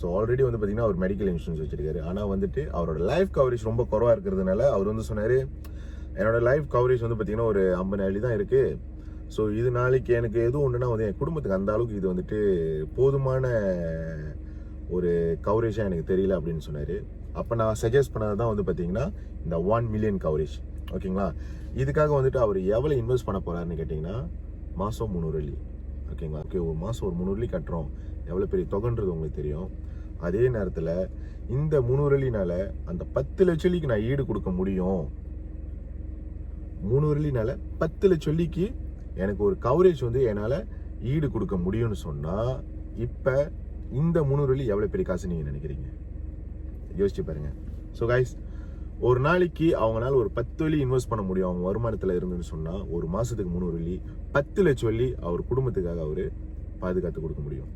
So already வந்து பார்த்தீங்கன்னா அவர் medical insurance வச்சிருக்காரு. ஆனால் வந்துட்டு அவரோட லைஃப் கவரேஜ் ரொம்ப குறவாக இருக்கிறதுனால அவர் வந்து சொன்னார், என்னோட லைஃப் கவரேஜ் வந்து பார்த்தீங்கன்னா ஒரு 50,000 தான் இருக்குது. ஸோ இது நாளைக்கு எனக்கு எதுவும் ஒன்றுனா வந்து என் குடும்பத்துக்கு அந்த அளவுக்கு இது வந்துட்டு போதுமான ஒரு கவரேஜாக எனக்கு தெரியல அப்படின்னு சொன்னார். அப்போ நான் சஜஸ்ட் பண்ணது தான் வந்து பார்த்தீங்கன்னா இந்த 1 மில்லியன் கவரேஜ். ஓகேங்களா? இதுக்காக வந்துட்டு அவர் எவ்வளோ இன்வெஸ்ட் பண்ண போகிறாருன்னு கேட்டிங்கன்னா மாதம் 300 வெள்ளி. ஓகேங்களா? ஓகே, ஒரு மாதம் ஒரு 300 வெள்ளி கட்டுறோம், எவ்வளோ பெரிய தொகைன்றது உங்களுக்கு தெரியும். அதே நேரத்தில் இந்த 300 வெள்ளினால அந்த 10 லட்ச வெள்ளிக்கு நான் ஈடு கொடுக்க முடியும். 300 வெள்ளினால 10 லட்ச வெள்ளிக்கு எனக்கு ஒரு கவரேஜ் வந்து என்னால் ஈடு கொடுக்க முடியும்னு சொன்னால், இப்போ இந்த 300 வெள்ளி எவ்வளோ பெரிய காசு நீங்கள் நினைக்கிறீங்க? யோசிச்சு பாருங்க. ஸோ கைஸ், ஒரு நாளைக்கு அவங்களால ஒரு 10 வெள்ளி இன்வெஸ்ட் பண்ண முடியும் அவங்க வருமானத்தில் இருந்துன்னு சொன்னால், ஒரு மாதத்துக்கு 300 வெள்ளி, 10 லட்ச வெள்ளி அவர் குடும்பத்துக்காக அவர் பாதுகாத்து கொடுக்க முடியும்.